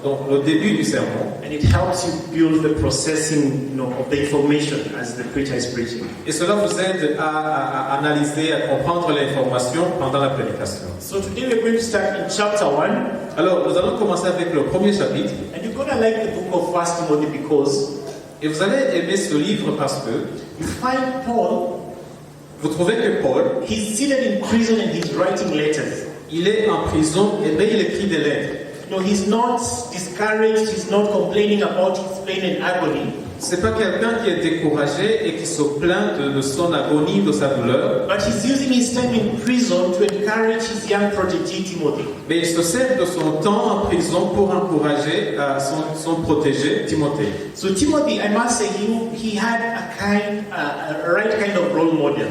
donc le début du sermon. And it helps you build the processing, of the information as the preacher is preaching. Et cela vous aide à analyser, à comprendre l'information pendant la prédication. So today we're going to start in chapter 1. Alors, nous allons commencer avec le premier chapitre. And you're going to like the book of 1 Timothy because Et vous allez aimer ce livre parce que you find Paul, vous trouvez que Paul, he's seated in prison and he's writing letters. il est en prison, mais il écrit des lettres. He's not discouraged, he's not complaining about his pain and agony. C'est pas quelqu'un qui est découragé et qui se plaint de son agonie, de sa douleur. But he's using his time in prison to encourage his young protégé Timothy. Mais il se sert de son temps en prison pour encourager son protégé Timothée. So Timothy, I must say, he had a right kind of role model.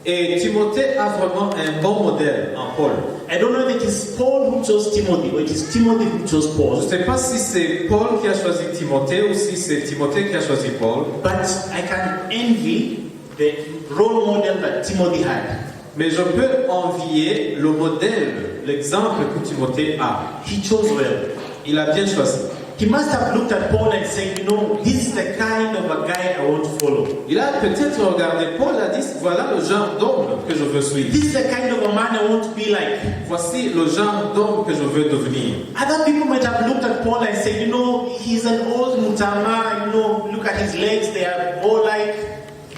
Et Timothée a vraiment un bon modèle en Paul. I don't know if it is Paul who chose Timothy or it is Timothy who chose Paul. Je ne sais pas si c'est Paul qui a choisi Timothée ou si c'est Timothée qui a choisi Paul. But I can envy the role model that Timothy had. Mais je peux envier le modèle, l'exemple que Timothée a. He chose well. Il a bien choisi. He must have looked at Paul and said, this is the kind of a guy I want to follow. Il a peut-être regardé Paul et a dit, voilà le genre d'homme que je veux suivre. This is the kind of a man I want to be like. Voici le genre d'homme que je veux devenir. Other people might have looked at Paul and said, he's an old mutama, look at his legs, they are bow-like.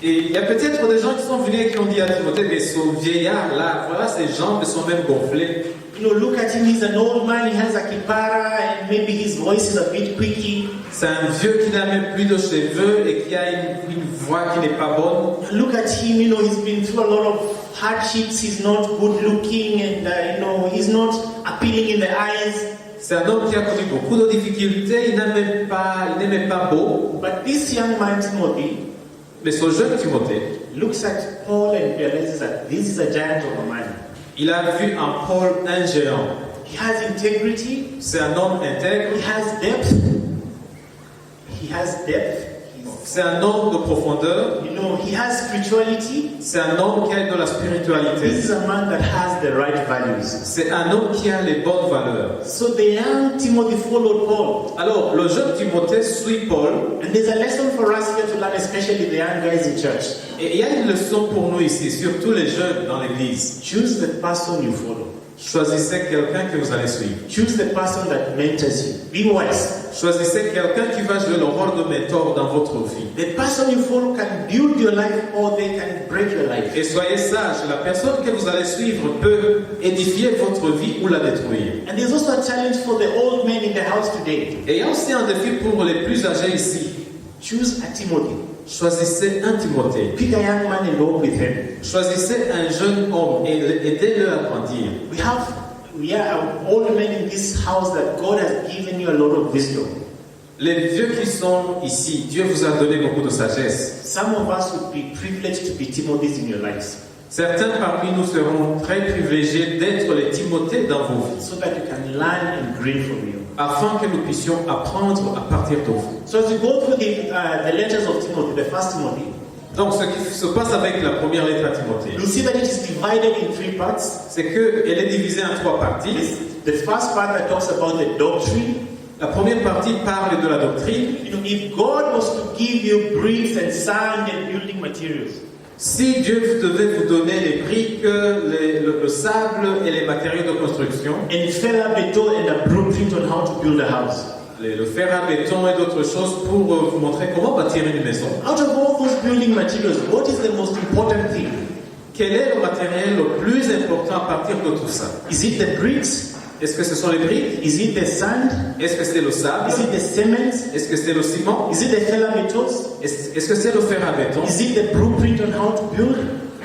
Et il y a peut-être des gens qui sont venus et qui ont dit à Timothée, mais ce vieillard-là, voilà, ses jambes sont même gonflées. Look at him, he's an old man, he has a kipara, and maybe his voice is a bit quirky. C'est un vieux qui n'a même plus de cheveux et qui a une voix qui n'est pas bonne. Look at him, he's been through a lot of hardships, he's not good looking, and he's not appealing in the eyes. C'est un homme qui a connu beaucoup de difficultés, il n'est même pas beau. But this young man, Timothy, mais ce jeune Timothée looks at Paul and realizes that this is a giant of a man. Il a vu en Paul un géant. He has integrity. C'est un homme intègre. He has depth. He has depth. C'est un homme de profondeur. He has spirituality. C'est un homme qui a de la spiritualité. This is a man that has the right values. C'est un homme qui a les bonnes valeurs. So the young Timothy followed Paul. Alors, le jeune Timothée suit Paul. And there's a lesson for us here to learn, especially the young guys in church. Et il y a une leçon pour nous ici, surtout les jeunes dans l'église. Choose the person you follow. Choisissez quelqu'un que vous allez suivre. Choose the person that mentors you. Be wise. Choisissez quelqu'un qui va jouer le rôle de mentor dans votre vie. The person you follow can build your life or they can break your life. Et soyez sages, la personne que vous allez suivre peut édifier votre vie ou la détruire. And there's also a challenge for the old men in the house today. Et il y a aussi un défi pour les plus âgés ici. Choose a Timothy. Choisissez un Timothée. Pick a young man and walk with him. Choisissez un jeune homme et aidez-le à grandir. We are old men in this house that God has given you a lot of wisdom. Les vieux qui sont ici, Dieu vous a donné beaucoup de sagesse. Some of us would be privileged to be Timothys in your lives. Certains parmi nous seront très privilégiés d'être les Timothées dans vos vies. So that you can learn and glean from you. Afin que nous puissions apprendre à partir de vous. So as we go through the letters of Timothy, the first Timothy. Donc ce qui se passe avec la première lettre à Timothée, you see that it is divided in 3 parts. C'est qu'elle est divisée en 3 parties. The first part that talks about the doctrine. La première partie parle de la doctrine. If God was to give you bricks and sand and building materials. Si Dieu devait vous donner les briques, le sable et les matériaux de construction, and ferrabeton and a blueprint on how to build a house. Le fer à béton et d'autres choses pour vous montrer comment bâtir une maison. Out of all those building materials, what is the most important thing? Quel est le matériel le plus important à partir de tout ça? Is it the bricks? Est-ce que ce sont les briques? Is it the sand? Est-ce que c'est le sable? Is it the cement? Est-ce que c'est le ciment? Is it the ferrabetos? Est-ce que c'est le fer à béton? Is it the blueprint on how to build?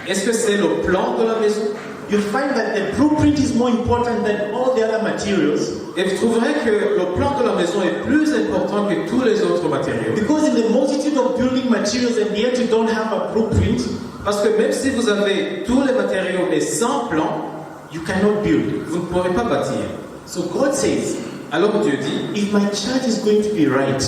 Est-ce que c'est le plan de la maison? You'll find that the blueprint is more important than all the other materials. Et vous trouverez que le plan de la maison est plus important que tous les autres matériaux. Because in the multitude of building materials and yet you don't have a blueprint, parce que même si vous avez tous les matériaux mais sans plan, you cannot build. Vous ne pourrez pas bâtir. So God says, alors Dieu dit, if my church is going to be right,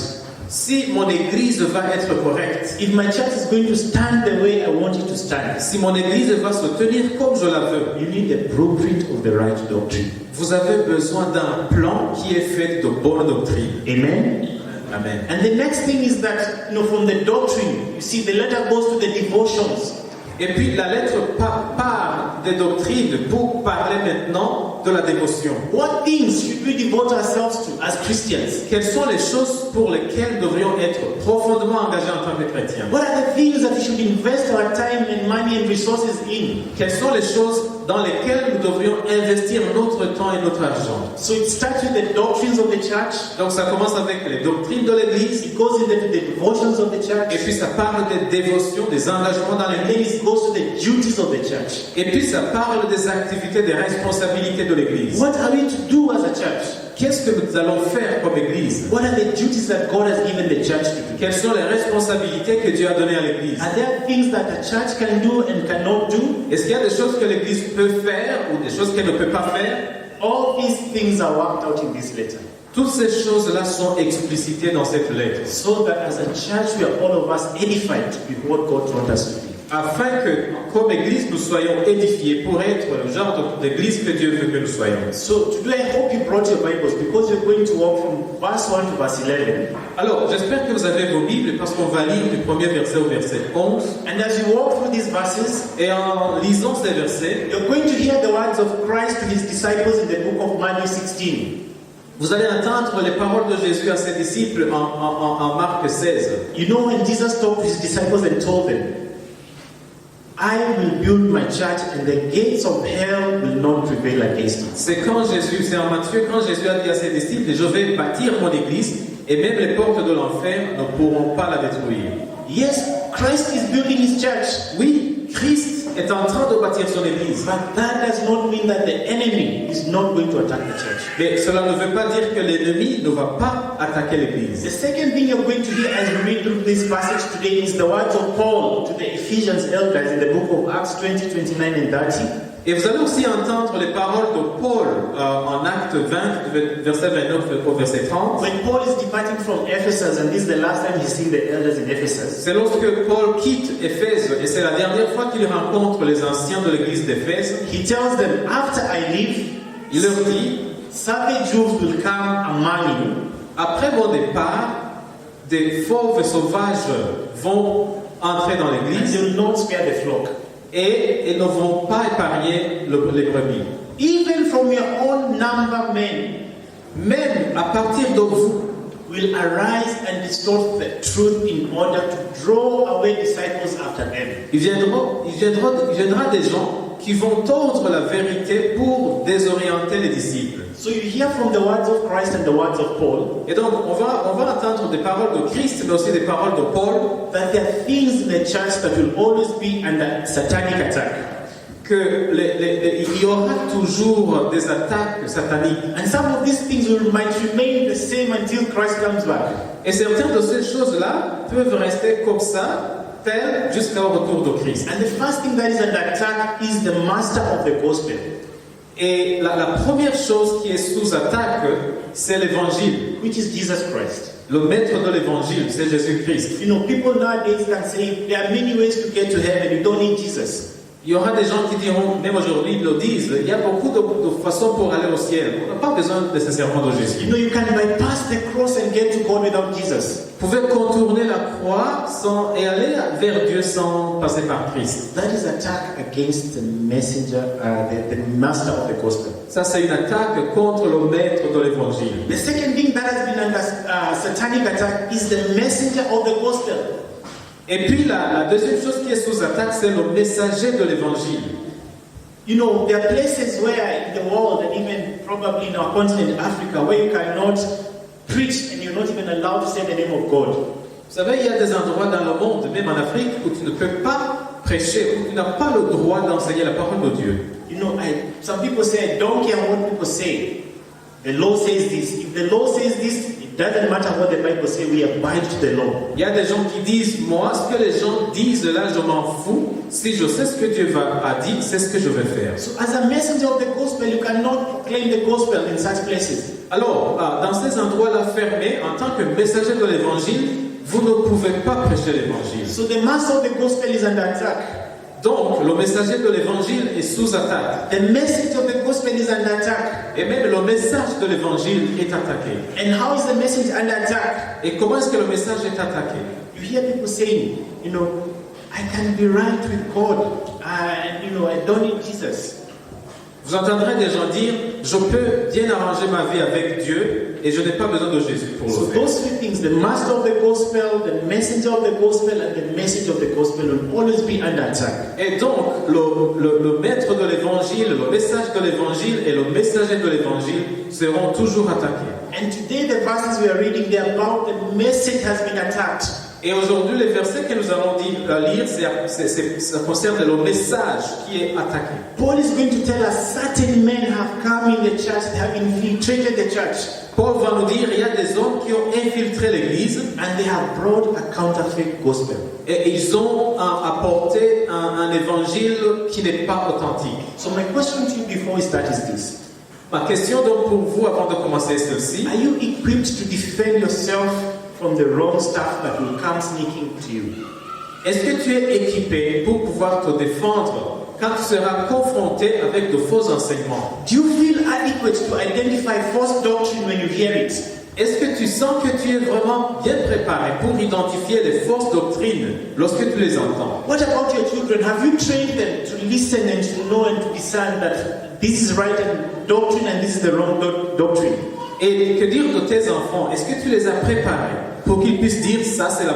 Si mon église va être correcte, if my church is going to stand the way I want it to stand, si mon église va se tenir comme je la veux, you need a blueprint of the right doctrine. vous avez besoin d'un plan qui est fait de bonnes doctrines. Amen? Amen. And the next thing is that, from the doctrine, you see, the letter goes to the devotions. Et puis la lettre part des doctrines pour parler maintenant de la dévotion. What things should we devote ourselves to as Christians? Quelles sont les choses pour lesquelles nous devrions être profondément engagés en tant que chrétiens? What are the things that we should invest our time and money and resources in? Quelles sont les choses dans lesquelles nous devrions investir notre temps et notre argent? So it starts with the doctrines of the church. Donc ça commence avec les doctrines de l'Église, It goes into the devotions of the church. et puis ça parle des dévotions, des engagements dans And then l'Église, it goes to the duties of the church. et puis ça parle des activités, des responsabilités de l'Église. What are we to do as a church? Qu'est-ce que nous allons faire comme Église? What are the duties that God has given the church to do? Quelles sont les responsabilités que Dieu a données à l'Église? Are there things that the church can do and cannot do? Est-ce qu'il y a des choses que l'Église peut faire ou des choses qu'elle ne peut pas faire? All these things are worked out in this letter. Toutes ces choses-là sont explicitées dans cette lettre, So that as a church, we are all of us edified with what God taught us to be. afin que, comme Église, nous soyons édifiés pour être le genre d'Église que Dieu veut que nous soyons. So today I hope you brought your Bibles because we're going to walk from verse 1 to verse 11. Alors, j'espère que vous avez vos Bibles parce qu'on va lire du premier verset au verset 11. And as you walk through these verses, Et en lisant ces versets, you're going to hear the words of Christ to his disciples in the book of Matthew 16. vous allez entendre les paroles de Jésus à ses disciples en Marc 16. You know, when Jesus talked to his disciples and told them, I will build my church and the gates of hell will not prevail against it. C'est en Matthieu, quand Jésus a dit à ses disciples, je vais bâtir mon église et même les portes de l'enfer ne pourront pas la détruire. Yes, Christ is building his church. Oui, Christ est en train de bâtir son église. But that does not mean that the enemy is not going to attack the church. Mais cela ne veut pas dire que l'ennemi ne va pas attaquer The l'église. second thing you're going to hear as we read through this passage today is the words of Paul to the Ephesians elders in the book of Acts 20, 29 and 30. Et vous allez aussi entendre les paroles de Paul en Acte 20, verset 29 au verset 30. When Paul is departing from Ephesus, and this is the last time he's seeing the elders in Ephesus, C'est lorsque Paul quitte Éphèse et c'est la dernière fois qu'il rencontre les anciens de l'église d'Éphèse. he tells them, after I leave, Il leur dit, savage Jews will come among you, après mon départ, des fauves sauvages vont entrer dans and l'église they will not spare the flock. et ils ne vont pas épargner les brebis. Even from your own number men Même à partir de vous, will arise and distort the truth in order to draw away disciples after them. il viendra des gens qui vont tordre la vérité pour désorienter les disciples. So you hear from the words of Christ and the words of Paul Et donc, on va entendre des paroles de Christ, mais aussi des paroles de Paul, that there are things in the church that will always be under satanic attack. il y aura toujours des attaques sataniques. And some of these things might remain the same until Christ comes back. Et certaines de ces choses-là peuvent rester comme ça, telles, jusqu'au retour de Christ. And the first thing that is under attack is the master of the gospel. Et la première chose qui est sous attaque, c'est l'évangile. Which is Jesus Christ. Le maître de l'évangile, c'est Jésus-Christ. You know, people nowadays can say there are many ways to get to heaven, you don't need Jesus. Il y aura des gens qui diront, même aujourd'hui ils le disent, il y a beaucoup de façons pour aller au ciel. On n'a pas besoin nécessairement de Jésus. You know, you can bypass the cross and get to God without Jesus. Vous pouvez contourner la croix et aller vers Dieu sans passer par Christ. That is attack against the messenger, the master of the gospel. Ça, c'est une attaque contre le maître de l'évangile. The second thing that has been under satanic attack is the messenger of the gospel. Et puis la deuxième chose qui est sous attaque, c'est le messager de l'évangile. You know, there are places where in the world, and even probably in our continent, Africa, where you cannot preach and you're not even allowed to say the name of God. Vous savez, il y a des endroits dans le monde, même en Afrique, où tu ne peux pas prêcher, où tu n'as pas le droit d'enseigner la parole de Dieu. You know, some people say, I don't care what people say. The law says this. If the law says this, it doesn't matter what the Bible says, we abide to the law. Il y a des gens qui disent, moi, ce que les gens disent là, je m'en fous. Si je sais ce que Dieu a dit, c'est ce que je vais faire. So as a messenger of the gospel, you cannot proclaim the gospel in such places. Alors, dans ces endroits-là fermés, en tant que messager de l'évangile, vous ne pouvez pas prêcher l'évangile. So the master of the gospel is under attack. Donc, le messager de l'évangile est sous attaque. The message of the gospel is under attack. Et même le message de l'évangile est attaqué. And how is the message under attack? Et comment est-ce que le message est attaqué? You hear people saying, I can be right with God, and I don't need Jesus. Vous entendrez des gens dire, je peux bien arranger ma vie avec Dieu et je n'ai pas besoin de Jésus pour So le faire. those three things, the master of the gospel, the messenger of the gospel, and the message of the gospel will always be under attack. Et donc, le maître de l'évangile, le message de l'évangile et le messager de l'évangile seront toujours attaqués. And today the verses we are reading, they're about the message has been attacked. Et aujourd'hui, les versets que nous allons lire, ça concerne le message qui est attaqué. Paul is going to tell us certain men have come in the church, they have infiltrated the church. Paul va nous dire, il y a des hommes qui ont infiltré l'église And they have brought a counterfeit gospel. et ils ont apporté un évangile qui n'est pas authentique. So my question to you before we start is this. Ma question donc pour vous avant de commencer celle-ci, Are you equipped to defend yourself from the wrong stuff that will come sneaking to you? est-ce que tu es équipé pour pouvoir te défendre quand tu seras confronté avec de faux enseignements? Do you feel adequate to identify false doctrine when you hear it? Est-ce que tu sens que tu es vraiment bien préparé pour identifier les fausses doctrines lorsque tu les entends? What about your children? Have you trained them to listen and to know and to discern that this is right and doctrine and this is the wrong doctrine? Et que dire de tes enfants? Est-ce que tu les as préparés pour qu'ils puissent dire ça c'est le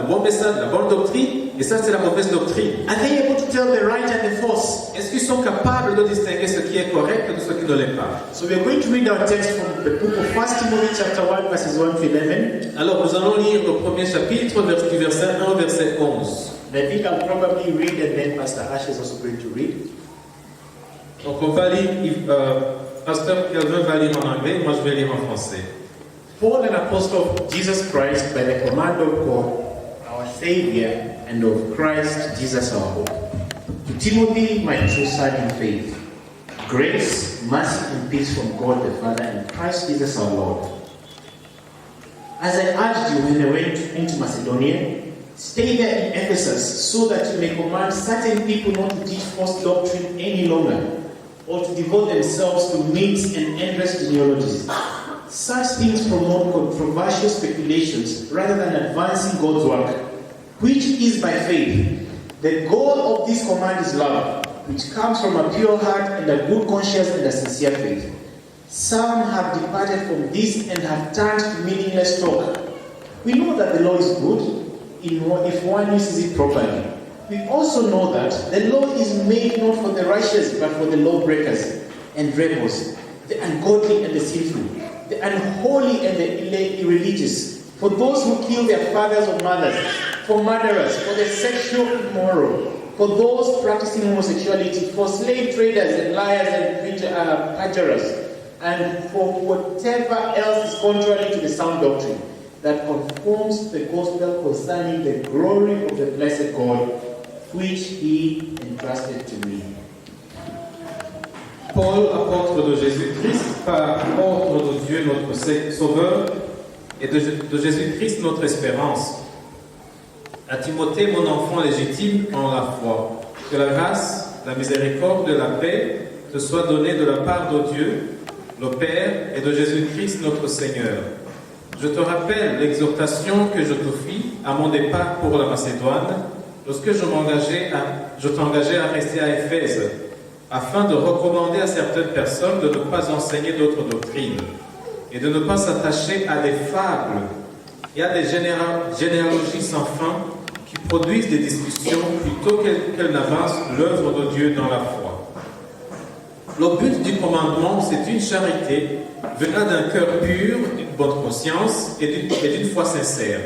bon message, la bonne doctrine et ça c'est la mauvaise doctrine? Are they able to tell the right and the false? Est-ce qu'ils sont capables de distinguer ce qui est correct de ce qui ne l'est pas? So we are going to read our text from the book of 1 Timothy chapter 1 verses 1 to 11. Alors nous allons lire le premier chapitre du verset 1 au verset 11. And I think I'll probably read and then Pastor Ash is also going to read. Donc on va lire, Pasteur Calvin va lire en anglais, moi je vais lire en français. Paul, an apostle of Jesus Christ, by the command of God, our Savior, and of Christ Jesus our hope. To Timothy, my true son in faith, grace, mercy, and peace from God the Father and Christ Jesus our Lord. As I urged you when I went into Macedonia, stay there in Ephesus so that you may command certain people not to teach false doctrine any longer, or to devote themselves to myths and endless genealogies. Such things promote controversial speculations rather than advancing God's work, which is by faith. The goal of this command is love, which comes from a pure heart and a good conscience and a sincere faith. Some have departed from this and have turned to meaningless talk. We know that the law is good if one uses it properly. We also know that the law is made not for the righteous but for the lawbreakers and rebels, the ungodly and the sinful, the unholy and the irreligious, for those who kill their fathers or mothers, for murderers, for the sexual immoral, for those practicing homosexuality, for slave traders and liars and perjurers, and for whatever else is contrary to the sound doctrine that conforms to the gospel concerning the glory of the blessed God, which He entrusted to me. Paul, apôtre de Jésus-Christ, par ordre de Dieu notre Sauveur et de Jésus-Christ notre espérance. À Timothée, mon enfant légitime en la foi, que la grâce, la miséricorde et la paix te soient données de la part de Dieu, le Père, et de Jésus-Christ notre Seigneur. Je te rappelle l'exhortation que je te fis à mon départ pour la Macédoine, lorsque je t'engageais à rester à Éphèse, afin de recommander à certaines personnes de ne pas enseigner d'autres doctrines et de ne pas s'attacher à des fables et à des généalogies sans fin qui produisent des discussions plutôt qu'elles n'avancent l'œuvre de Dieu dans la foi. Le but du commandement, c'est une charité venant d'un cœur pur, d'une bonne conscience et d'une foi sincère.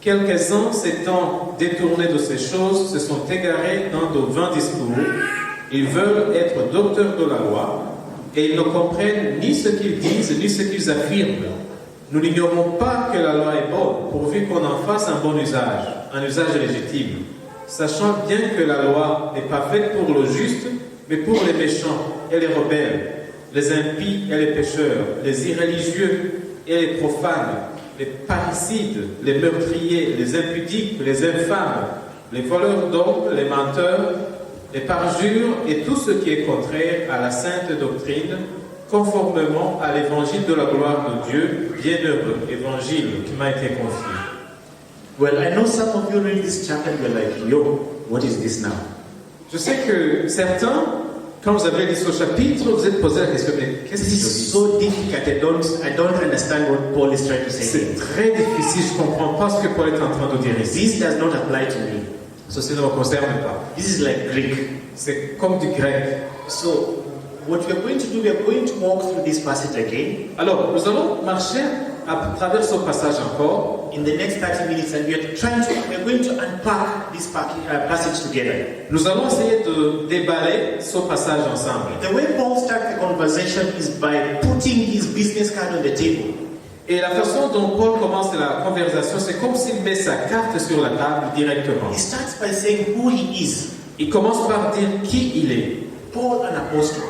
Quelques-uns s'étant détournés de ces choses se sont égarés dans de vains discours. Ils veulent être docteurs de la loi et ils ne comprennent ni ce qu'ils disent ni ce qu'ils affirment. Nous n'ignorons pas que la loi est bonne, pourvu qu'on en fasse un bon usage, un usage légitime, sachant bien que la loi n'est pas faite pour le juste, mais pour les méchants et les rebelles, les impies et les pécheurs, les irréligieux et les profanes, les parricides, les meurtriers, les impudiques, les infâmes, les voleurs d'hommes, les menteurs, les parjures et tout ce qui est contraire à la sainte doctrine, conformément à l'évangile de la gloire de Dieu, bienheureux évangile qui m'a été confié. Well, I know some of you read this chapter and you're like, yo, what is this now? Je sais que certains, quand vous avez lu ce chapitre, vous êtes posé la question, mais qu'est-ce This que is c'est? so difficult. I don't understand what Paul is trying to say. C'est très difficile, je ne comprends pas ce que Paul est en train de dire ici. This does not apply to me. Ceci ne me concerne pas. This is like Greek. C'est comme du grec. So, what we are going to do, we are going to walk through this passage again Alors, nous allons marcher à travers ce passage encore. in the next 30 minutes, and we are going to unpack this passage together. Nous allons essayer de déballer ce passage ensemble. The way Paul starts the conversation is by putting his business card on the table. Et la façon dont Paul commence la conversation, c'est comme s'il met sa carte sur la table directement. He starts by saying who he is. Il commence par dire qui il est. Paul, an apostle,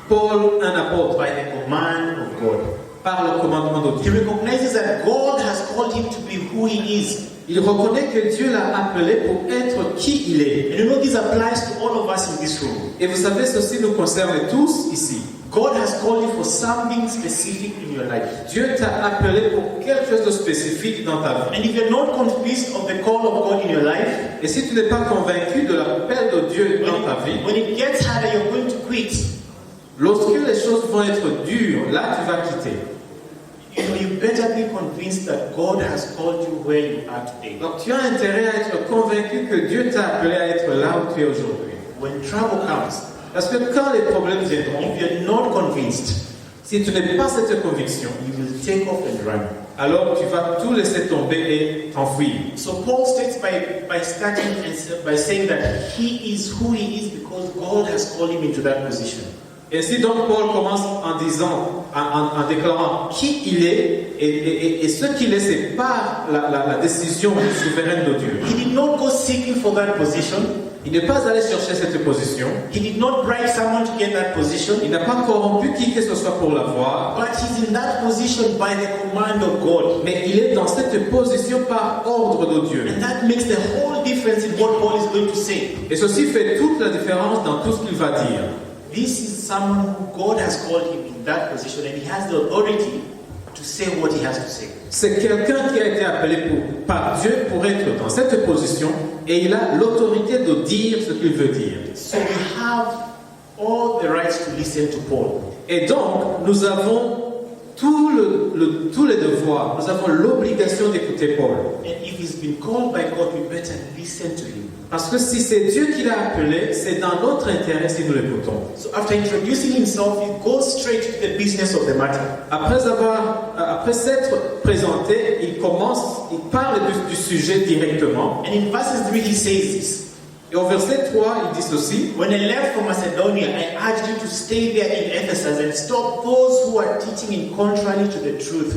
Paul, un apôtre, by the command of God. par le commandement de He Dieu. recognizes that God has called him to be who he is. Il reconnaît que Dieu l'a appelé pour être qui il est. And you know this applies to all of us in this room. Et vous savez, ceci nous concerne tous ici. God has called you for something specific in your life. Dieu t'a appelé pour quelque chose de spécifique dans ta vie. And if you're not convinced of the call of God in your life, Et si tu n'es pas convaincu de l'appel de Dieu dans ta vie, when it gets harder, you're going to quit. lorsque les choses vont être dures, là tu vas quitter. You know, you better be convinced that God has called you where you are today. Donc tu as intérêt à être convaincu que Dieu t'a appelé à être là où tu es aujourd'hui. When trouble comes, Parce que quand les problèmes viendront, if you're not convinced, si tu n'as pas cette conviction, you will take off and run. alors tu vas tout laisser tomber et t'enfuir. So Paul starts by starting and by saying that he is who he is because God has called him into that position. Ainsi donc Paul commence en disant, en déclarant qui il est et ce qu'il est, c'est par la décision souveraine de Dieu. He did not go seeking for that position. Il n'est pas allé chercher cette position. He did not bribe someone to get that position. Il n'a pas corrompu qui que ce soit pour l'avoir. But he's in that position by the command of God. Mais il est dans cette position par ordre de Dieu. And that makes the whole difference in what Paul is going to say. Et ceci fait toute la différence dans tout ce qu'il va dire. This is someone who God has called him in that position and he has the authority to say what he has to say. C'est quelqu'un qui a été appelé par Dieu pour être dans cette position et il a l'autorité de dire ce qu'il veut dire. So we have all the rights to listen to Paul. Et donc, nous avons tous les devoirs, nous avons l'obligation d'écouter Paul. And if he's been called by God, we better listen to him. Parce que si c'est Dieu qui l'a appelé, c'est dans notre intérêt si nous l'écoutons. So after introducing himself, he goes straight to the business of the matter. Après s'être présenté, il parle du sujet directement. And in verses 3 he says this. Et au verset 3, il dit ceci. When I left for Macedonia, I urged you to stay there in Ephesus and stop those who are teaching in contrary to the truth.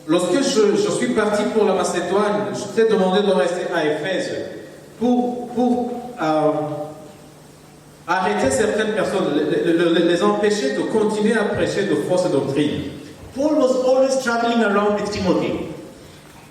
Lorsque je suis parti pour la Macédoine, je t'ai demandé de rester à Éphèse pour arrêter certaines personnes, les empêcher de continuer à prêcher de fausses doctrines. Paul was always traveling around with Timothy.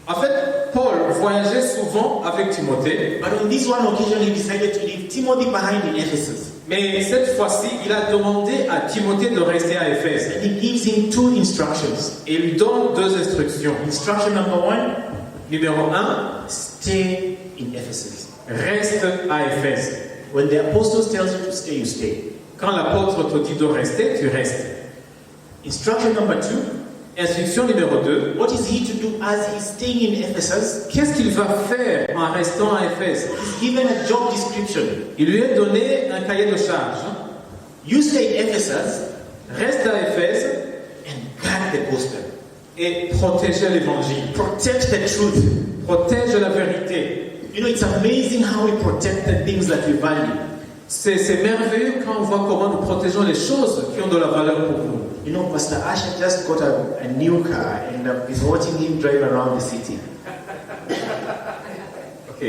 En fait, Paul voyageait souvent avec Timothée, But on this one occasion, he decided to leave Timothy behind in Ephesus. mais cette fois-ci, il a demandé à Timothée de rester à Éphèse. And he gives him two instructions. Et il lui donne deux instructions. Instruction number 1, Numéro 1, stay in Ephesus. reste à Éphèse. When the apostles tells you to stay, you stay. Quand l'apôtre te dit de rester, tu restes. Instruction number 2, Instruction numéro 2, what is he to do as he's staying in Ephesus? qu'est-ce qu'il va faire en restant à Éphèse? He's given a job description. Il lui a donné un cahier de charge. You stay in Ephesus Reste à Éphèse and guard the gospel. et protège l'évangile. Protect the truth. Protège la vérité. You know, it's amazing how we protect the things that we value. C'est merveilleux quand on voit comment nous protégeons les choses qui ont de la valeur pour nous. You know, Pastor Asher just got a new car, and and I've been watching him drive around the city. Ok.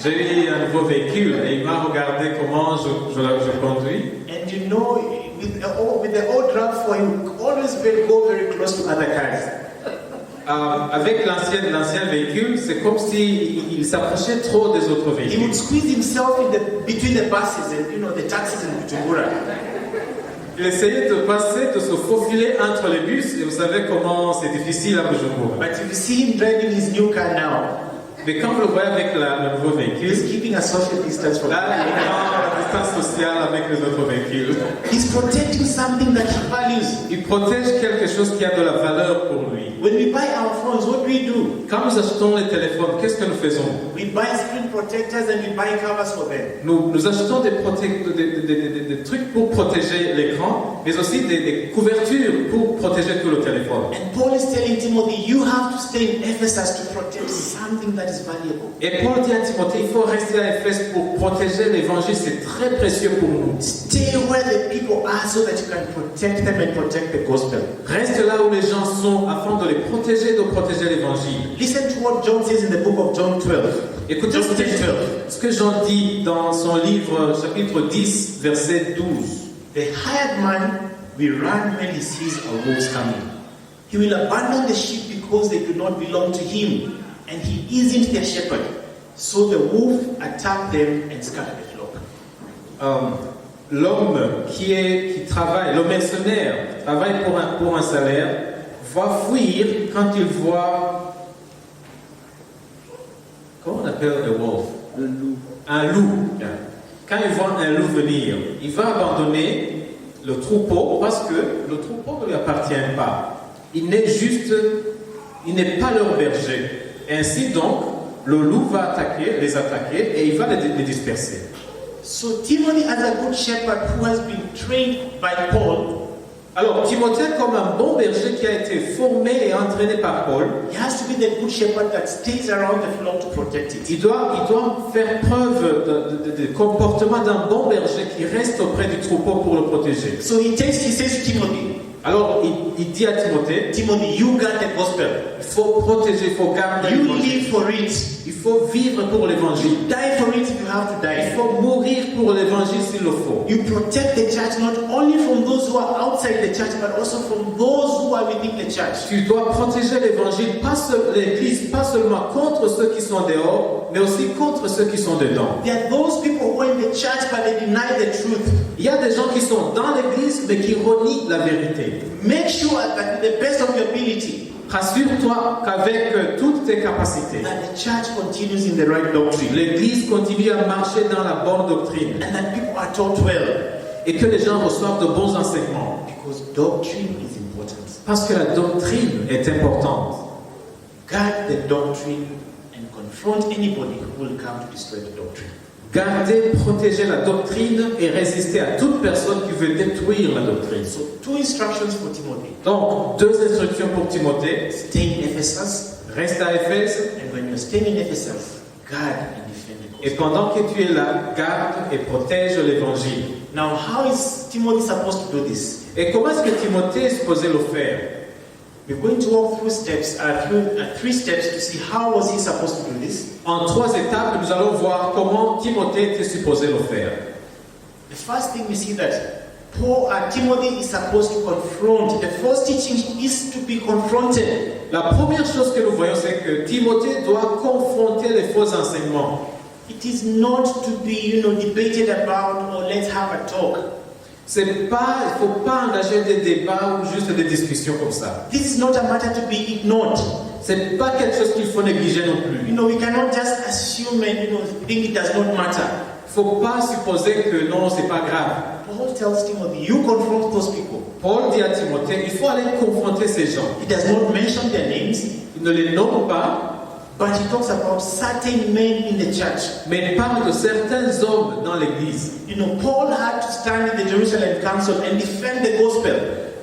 J'ai eu un nouveau véhicule et il m'a regardé comment je conduis. And you know, with the old RAV4, you always go very close to other cars. Avec l'ancien véhicule, c'est comme s'il s'approchait trop des autres He véhicules. would squeeze himself between the buses and the taxis in Bujumbura. Il essayait de passer, de se faufiler entre les bus et vous savez comment c'est difficile à Bujumbura. But if you see him driving his new car now, Mais quand vous le voyez avec le nouveau véhicule, he's keeping a social distance from là, il prend la distance sociale avec les autres véhicules. He's protecting something that he values. Il protège quelque chose qui a de la valeur pour lui. When we buy our phones, what do? Quand nous achetons les téléphones, qu'est-ce que nous faisons? We buy screen protectors and we buy covers for them. Nous achetons des trucs pour protéger l'écran, mais aussi des couvertures pour protéger tout le téléphone. And Paul is telling Timothy, you have to stay in Ephesus to protect something that is valuable. Et Paul dit à Timothée, il faut rester à Éphèse pour protéger l'évangile, c'est très précieux pour nous. Stay where the people are so that you can protect them and protect the gospel. Reste là où les gens sont afin de les protéger, de protéger l'évangile. Listen to what John says in the book of John 12. Écoutez ce que Jean dit dans son livre chapitre 10 verset 12. The hired man will run when he sees a wolf coming. He will abandon the sheep because they do not belong to him, and he isn't their shepherd. So the wolf attacked them and scattered the flock. L'homme qui travaille, le mercenaire, qui travaille pour un salaire, va fuir quand il voit, comment on appelle le wolf? Le loup. Un loup. Quand il voit un loup venir, il va abandonner le troupeau parce que le troupeau ne lui appartient pas. Il n'est pas leur berger. Ainsi donc, le loup va les attaquer et il va les disperser. So Timothy, as a good shepherd who has been trained by Paul, alors Timothée, comme un bon berger qui a été formé et entraîné par Paul, he has to be the good shepherd that stays around the flock to protect it. il doit faire preuve de comportement d'un bon berger qui reste auprès du troupeau pour le protéger. So he says to Timothy, alors il dit à Timothée, Timothy, you got the gospel. Il faut protéger, il faut garder You l'évangile. live for it. Il faut vivre pour l'évangile. You die for it if you have to Il die. faut mourir pour l'évangile s'il le faut. You protect the church not only from those who are outside the church, but also from those who are within the church. Tu dois protéger l'évangile, l'église, pas seulement contre ceux qui sont dehors, mais aussi contre ceux qui sont dedans. There are those people who are in the church but they deny the truth. Il y a des gens qui sont dans l'église, mais qui renient la vérité. Make sure that to the best of your ability, Rassure-toi qu'avec toutes tes capacités, that the church continues in the right doctrine. l'église continue à marcher dans la bonne doctrine And that people are taught well. et que les gens reçoivent de bons enseignements. Because doctrine is important. Parce que la doctrine est importante. Guard the doctrine and confront anybody who will come to destroy the doctrine. Garder, protéger la doctrine et résister à toute personne qui veut détruire la doctrine. So, two instructions for Timothy. Donc, deux instructions pour Timothée. Stay in Ephesus, Reste à Éphèse and when you're staying in Ephesus, guard and defend the et gospel. pendant que tu es là, garde et protège l'évangile. Now, how is Timothy supposed to do this? Et comment est-ce que Timothée est supposé le faire? We're going to walk through three steps to see how was he supposed to do this. En trois étapes, nous allons voir comment Timothée était supposé le faire. The first thing we see that Timothy is supposed to confront. The first teaching is to be confronted. La première chose que nous voyons, c'est que Timothée doit confronter les faux enseignements. It is not to be, debated about or let's have a talk. Il ne faut pas engager des débats ou juste des discussions comme ça. This is not a matter to be ignored. C'est pas quelque chose qu'il faut négliger non plus. We cannot just assume and think it does not matter. Il ne faut pas supposer que non, c'est pas grave. Paul tells Timothy, you confront those people. Paul dit à Timothée, il faut aller confronter ces gens. He does not mention their names, Il ne les nomme pas, but he talks about certain men in the church. mais il parle de certains hommes dans l'église. Paul had to stand in the Jerusalem council and defend the gospel.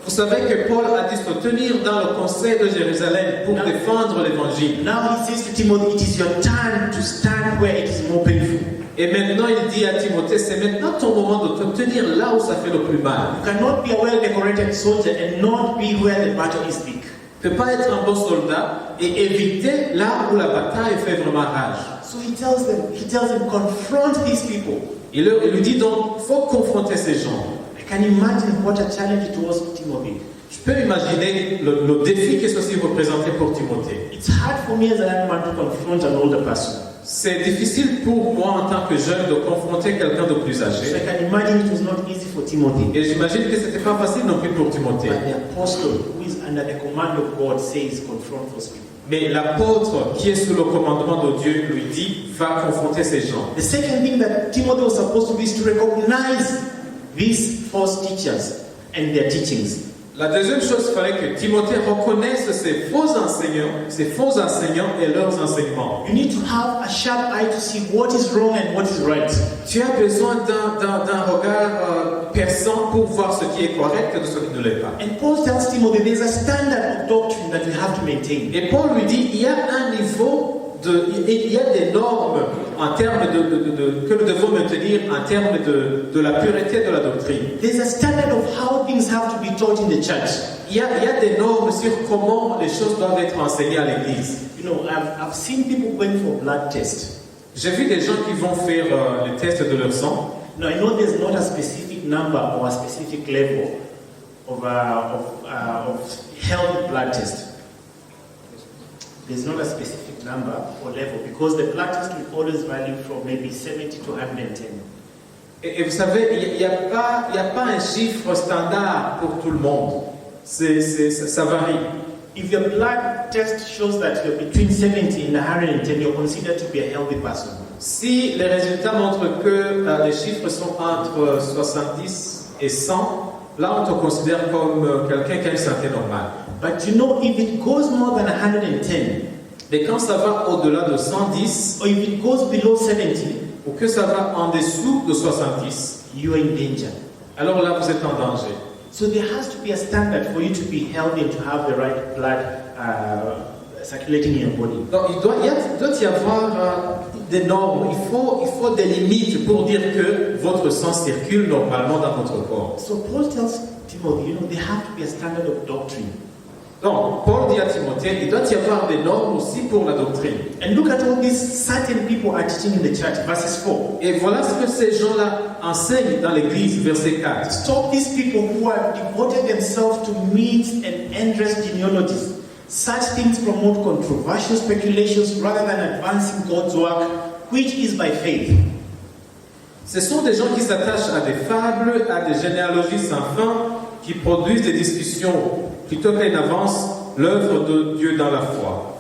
Vous savez que Paul a dû se tenir dans le conseil de Jérusalem pour défendre l'évangile. Now he says to Timothy, it is your turn to stand where it is more painful. Et maintenant il dit à Timothée, c'est maintenant ton moment de te tenir là où ça fait le plus mal. You cannot be a well-decorated soldier and not be where the battle is big. ne peut pas être un bon soldat et éviter là où la bataille fait vraiment rage. So he tells them, confront these people. Il lui dit donc, il faut confronter ces gens. I can imagine what a challenge it was for Timothy. Je peux imaginer le défi que ceci représentait pour Timothée. It's hard for me as a young man to confront an older person. C'est difficile pour moi en tant que jeune de confronter quelqu'un de plus So âgé. I can imagine it was not easy for Timothy. Et j'imagine que ce n'était pas facile non plus pour Timothée. But the apostle, who is under the command of God, says, confront those people. Mais l'apôtre qui est sous le commandement de Dieu lui dit, va confronter ces gens. The second thing that Timothy was supposed to do is to recognize these false teachers and their teachings. La deuxième chose, il fallait que Timothée reconnaisse ces faux enseignants et leurs enseignements. You need to have a sharp eye to see what is wrong and what is right. Tu as besoin d'un regard perçant pour voir ce qui est correct et ce qui ne l'est pas. And Paul tells Timothy there's a standard of doctrine that we have to maintain. Et Paul lui dit, il y a un niveau, il y a des normes en termes que nous devons maintenir en termes de la pureté de la doctrine. There's a standard of how things have to be taught in the church. Il y a des normes sur comment les choses doivent être enseignées à l'église. You know, I've seen people going for blood tests. J'ai vu des gens qui vont faire les tests de leur sang. Now, I know there's not a specific number or a specific level of health blood test. There's not a specific number or level because the blood test will always vary from maybe 70 to 110. Et vous savez, il n'y a pas un chiffre standard pour tout le monde. Ça varie. If your blood test shows that you're between 70 and 110, you're considered to be a healthy person. Si les résultats montrent que les chiffres sont entre 70 et 100, là on te considère comme quelqu'un qui a une santé normale. But you know, if it goes more than 110, mais quand ça va au-delà de 110, or if it goes below 70, ou que ça va en dessous de 70, you are in danger. alors là vous êtes en danger. So there has to be a standard for you to be healthy and to have the right blood circulating in your body. Donc il doit y avoir des normes, il faut des limites pour dire que votre sang circule normalement dans votre corps. So Paul tells Timothy, you know, there have to be a standard of doctrine. Donc Paul dit à Timothée, il doit y avoir des normes aussi pour la doctrine. And look at all these certain people are teaching in the church, verses 4. Et voilà ce que ces gens-là enseignent dans l'église, verset 4. Stop these people who have devoted themselves to myths and endless genealogies. Such things promote controversial speculations rather than advancing God's work, which is by faith. Ce sont des gens qui s'attachent à des fables, à des généalogies sans fin, qui produisent des discussions plutôt qu'ils n'avancent l'œuvre de Dieu dans la foi.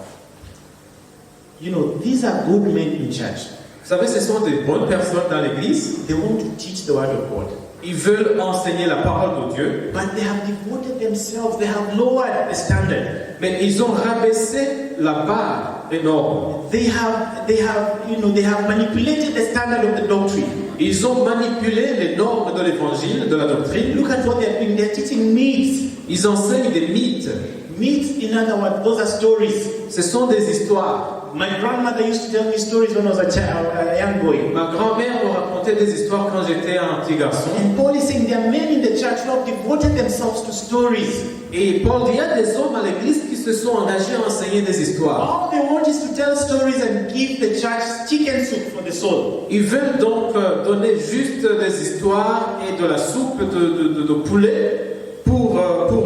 You know, these are good men in church. Vous savez, ce sont des bonnes personnes dans l'église. They want to teach the word of God. Ils veulent enseigner la parole de Dieu. But they have devoted themselves, they have lowered the standard. Mais ils ont rabaissé la barre des normes. They have manipulated the standard of the doctrine. Ils ont manipulé les normes de l'évangile, de la doctrine. Look at what they're doing. They're teaching myths. Ils enseignent des mythes. Myths, in other words, those are stories. Ce sont des histoires. My grandmother used to tell me stories when I was a young boy. Ma grand-mère me racontait des histoires quand j'étais un petit garçon. And Paul is saying there are men in the church who have devoted themselves to stories. Et Paul dit, il y a des hommes à l'église qui se sont engagés à enseigner des histoires. All they want is to tell stories and give the church chicken soup for the soul. Ils veulent donc donner juste des histoires et de la soupe de poulet pour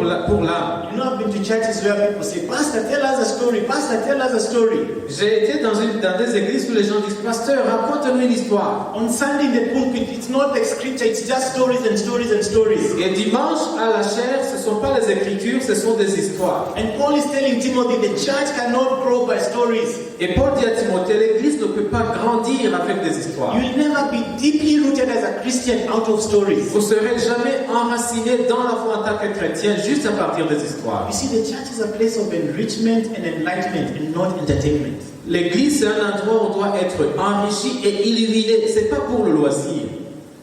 l'âme. You know, I've been to churches where people say, Pastor, tell us a story. Pastor, tell us a story. J'ai été dans des églises où les gens disent, Pasteur, raconte-nous une histoire. On Sunday in the pulpit, it's not like scripture, it's just stories and stories and stories. Et dimanche à la chair, ce ne sont pas les écritures, ce sont des histoires. And Paul is telling Timothy, the church cannot grow by stories. Et Paul dit à Timothée, l'église ne peut pas grandir avec des histoires. You will never be deeply rooted as a Christian out of stories. Vous ne serez jamais enraciné dans la foi en tant que chrétien juste à partir des histoires. You see, the church is a place of enrichment and enlightenment and not entertainment. L'église, c'est un endroit où on doit être enrichi et illuminé. Ce n'est pas pour le loisir.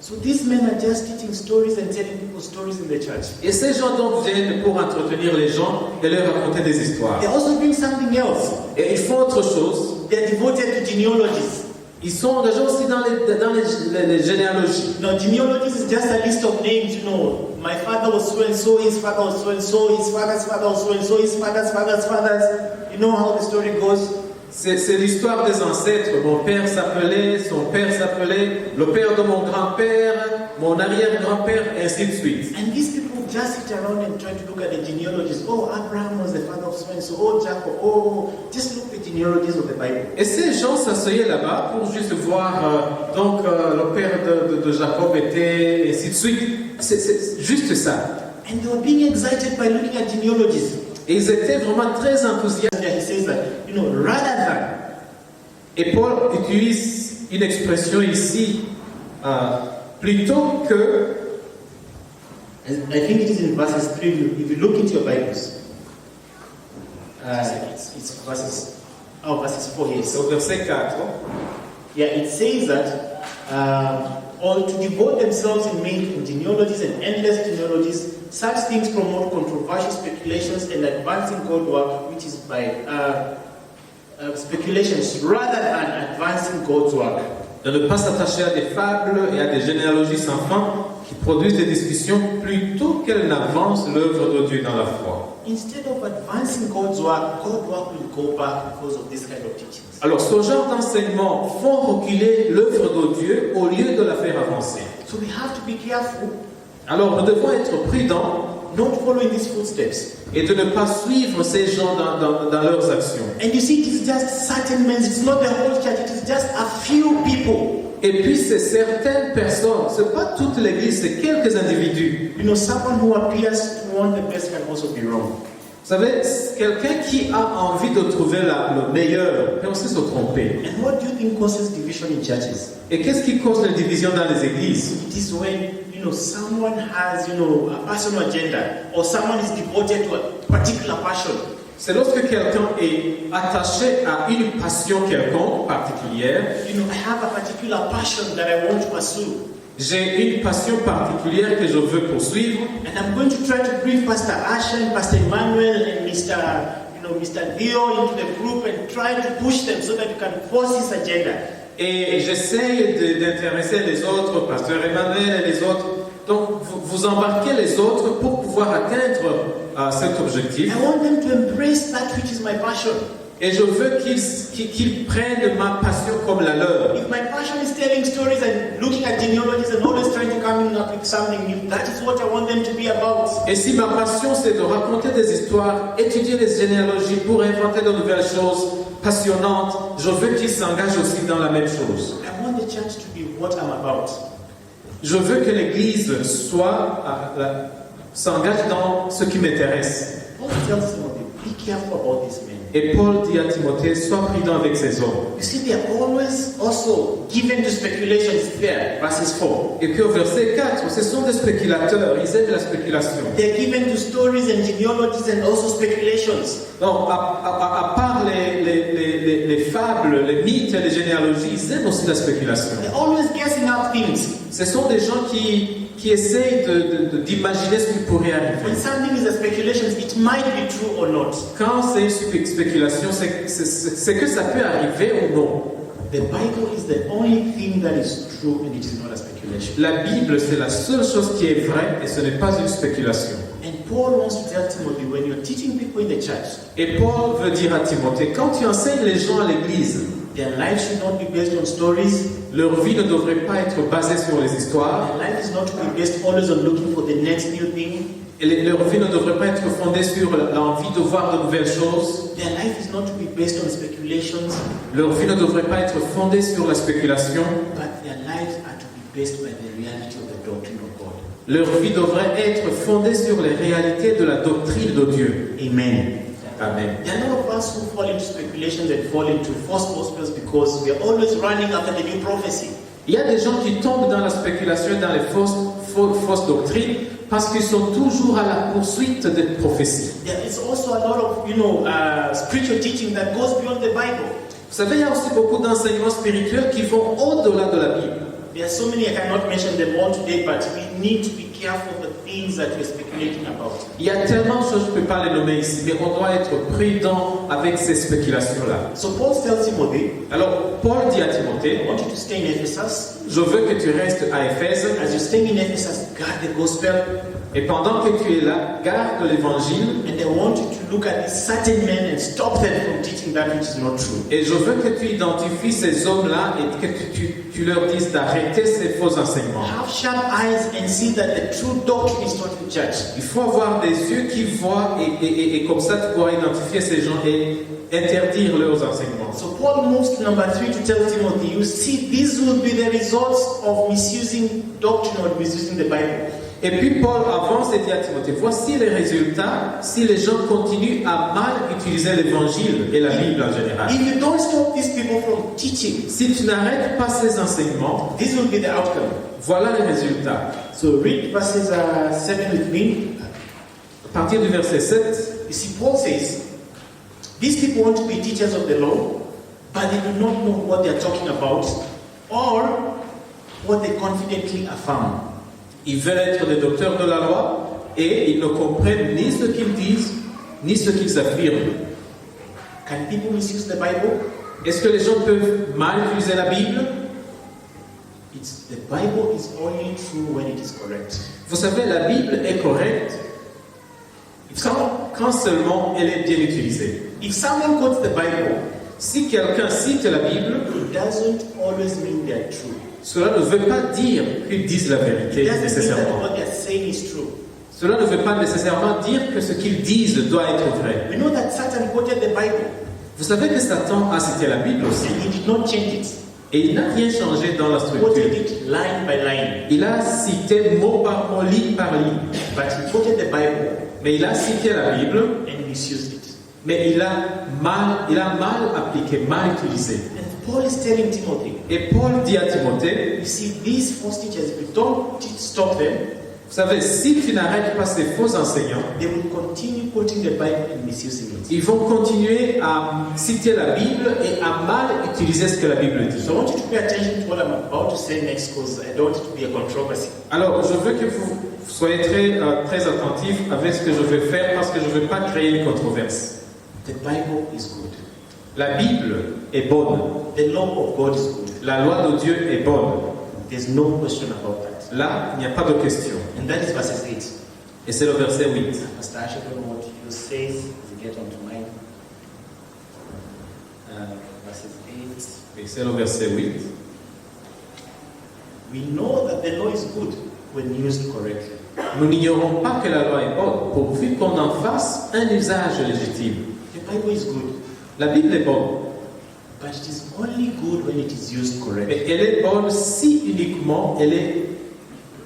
So these men are just teaching stories and telling people stories in the church. Et ces gens donc viennent pour entretenir les gens et leur raconter des histoires. They're also doing something else. Et ils font autre chose. They're devoted to genealogies. Ils sont engagés aussi dans les généalogies. Now, genealogies is just a list of names, My father was so and so, his father was so and so, his father's father was so and so, his father's father's fathers. You know how the story goes? C'est l'histoire des ancêtres. Mon père s'appelait, son père s'appelait, le père de mon grand-père, mon arrière-grand-père, ainsi de suite. And these people just sit around and try to look at the genealogies. Oh, Abraham was the father of so and so. Oh, Jacob. Oh, just look at the genealogies of the Bible. Et ces gens s'asseyaient là-bas pour juste voir, le père de Jacob était, ainsi de suite. C'est juste ça. And they were being excited by looking at genealogies. Et ils étaient vraiment très enthousiastes. He says that, rather than. Et Paul utilise une expression ici, plutôt que. I think it is in verses 3. If you look into your Bibles, it's verses 4, yes. Au verset 4. Yeah, it says that, or to devote themselves in making genealogies and endless genealogies, such things promote controversial speculations and advancing God work, which is by speculations rather than advancing God's work. De ne pas s'attacher à des fables et à des généalogies sans fin qui produisent des discussions plutôt qu'elles n'avancent l'œuvre de Dieu dans la foi. Instead of advancing God's work will go back because of this kind of teachings. Alors, ce genre d'enseignements font reculer l'œuvre de Dieu au lieu de la faire avancer. So we have to be careful. Alors, nous devons être prudents. Not following these footsteps. Et de ne pas suivre ces gens dans leurs actions. And you see, it is just certain men. It's not the whole church. It is just a few people. Et puis c'est certaines personnes. C'est pas toute l'Église. C'est quelques individus. Someone who appears to want the best can also be wrong. Vous savez, quelqu'un qui a envie de trouver le meilleur peut aussi se tromper. And what do you think causes division in churches? Et qu'est-ce qui cause la division dans les églises? It is when someone has a personal agenda, or someone is devoted to a particular passion. C'est lorsque quelqu'un est attaché à une passion quelconque particulière. I have a particular passion that I want to pursue. J'ai une passion particulière que je veux poursuivre. And I'm going to try to bring Pastor Asher and Pastor Emmanuel and Mr. Theo into the group and try to push them so that you can force this agenda. Et j'essaye d'intéresser les autres, Pasteur Emmanuel et les autres. Donc, vous embarquez les autres pour pouvoir atteindre cet objectif. I want them to embrace that which is my passion. Et je veux qu'ils prennent ma passion comme la leur. If my passion is telling stories and looking at genealogies and always trying to come up with something new, that is what I want them to be about. Et si ma passion c'est de raconter des histoires, étudier les généalogies pour inventer de nouvelles choses passionnantes, je veux qu'ils s'engagent aussi dans la même chose. I want the church to be what I'm about. Je veux que l'Église s'engage dans ce qui m'intéresse. Paul tells Timothy, be careful about this man. Et Paul dit à Timothée, sois prudent avec ces hommes. You see, they are always also given to speculations there, verses 4. Et puis au verset 4, ce sont des spéculateurs, ils aiment la spéculation. They are given to stories and genealogies and also speculations. Donc, à part les fables, les mythes et les généalogies, ils aiment aussi la spéculation. They're always guessing up things. Ce sont des gens qui essayent d'imaginer ce qui pourrait arriver. When something is a speculation, it might be true or not. Quand c'est une spéculation, c'est que ça peut arriver ou non. The Bible is the only thing that is true and it is not a speculation. La Bible, c'est la seule chose qui est vraie et ce n'est pas une spéculation. And Paul wants to tell Timothy, when you're teaching people in the church, Et Paul veut dire à Timothée, quand tu enseignes les gens à l'église, their life should not be based on stories. leur vie ne devrait pas être basée sur les histoires. Their life is not to be based always on looking for the next new thing. Et leur vie ne devrait pas être fondée sur l'envie de voir de nouvelles choses. Their life is not to be based on speculations. Leur vie ne devrait pas être fondée sur la spéculation. But their lives are to be based by the reality of the doctrine of God. Leur vie devrait être fondée sur les réalités de la doctrine de Dieu. Amen. Amen. There are none of us who fall into speculations and fall into false gospels because we are always running after the new prophecy. Il y a des gens qui tombent dans la spéculation et dans les fausses doctrines parce qu'ils sont toujours à la poursuite des prophéties. There is also a lot of, spiritual teaching that goes beyond the Bible. Vous savez, il y a aussi beaucoup d'enseignements spirituels qui vont au-delà de la Bible. There are so many, I cannot mention them all today, but we need to be careful of the things that we're speculating about. Il y a tellement de choses, je ne peux pas les nommer ici, mais on doit être prudent avec ces spéculations-là. So Paul tells Timothy, Alors, Paul dit à Timothée, I want you to stay in Ephesus. je veux que tu restes à Éphèse, As you're staying in Ephesus, guard the gospel. et pendant que tu es là, garde l'évangile, And I want you to look at these certain men and stop them from teaching that which is not true. et je veux que tu identifies ces hommes-là et que tu leur dises d'arrêter ces faux enseignements. Have sharp eyes and see that the true doctrine is taught in church. Il faut avoir des yeux qui voient et comme ça tu pourras identifier ces gens et interdire leurs enseignements. So Paul moves to number 3 to tell Timothy, you see, these will be the results of misusing doctrine or misusing the Bible. Et puis Paul avance et dit à Timothée, voici les résultats si les gens continuent à mal utiliser l'évangile et la Bible en général. If you don't stop these people from teaching, Si tu n'arrêtes pas ces enseignements, this will be the outcome. voilà les résultats. So read verses 7 with me. À partir du verset 7, You see, Paul says, these people want to be teachers of the law, but they do not know what they are talking about or what they confidently affirm. ils veulent être des docteurs de la loi et ils ne comprennent ni ce qu'ils disent, ni ce qu'ils affirment. Can people misuse the Bible? Est-ce que les gens peuvent mal utiliser la Bible? The Bible is only true when it is correct. Vous savez, la Bible est correcte quand seulement elle est bien utilisée. If someone quotes the Bible, Si quelqu'un cite la Bible, it doesn't always mean they are true. cela ne veut pas dire qu'ils disent la vérité It doesn't mean that nécessairement. what they are saying is true. Cela ne veut pas nécessairement dire que ce qu'ils disent doit être vrai. We know that Satan quoted the Bible Vous savez que Satan a cité la Bible aussi. and he did not change it. Et il n'a rien changé dans la He structure. quoted it line by line. Il a cité mot par mot, ligne par ligne. But he quoted the Bible Mais il a cité la Bible, and misused it. mais il a mal appliqué, mal utilisé. And Paul is telling Timothy, Et Paul dit à Timothée, you see, these false teachers, if you don't stop them, vous savez, si tu n'arrêtes pas ces faux enseignants, they will continue quoting the Bible and misusing it. ils vont continuer à citer la Bible et à mal utiliser ce que la Bible dit. So I want you to pay attention to what I'm about to say next because I don't want it to be a controversy. Alors, je veux que vous soyez très attentifs avec ce que je vais faire parce que je ne veux pas créer une controverse. The Bible is good. La Bible est bonne. The law of God is good. La loi de Dieu est bonne. There's no question about that. Là, il n'y a pas de question. And that is verses 8. Et c'est le verset 8. Pastor Asher, I don't know what you says as you get onto mine. Verses 8. Et c'est le verset 8. We know that the law is good when used correctly. Nous n'ignorons pas que la loi est bonne, pourvu qu'on en fasse un usage légitime. The Bible is good, La Bible est bonne, but it is only good when it is used correctly. mais elle est bonne si uniquement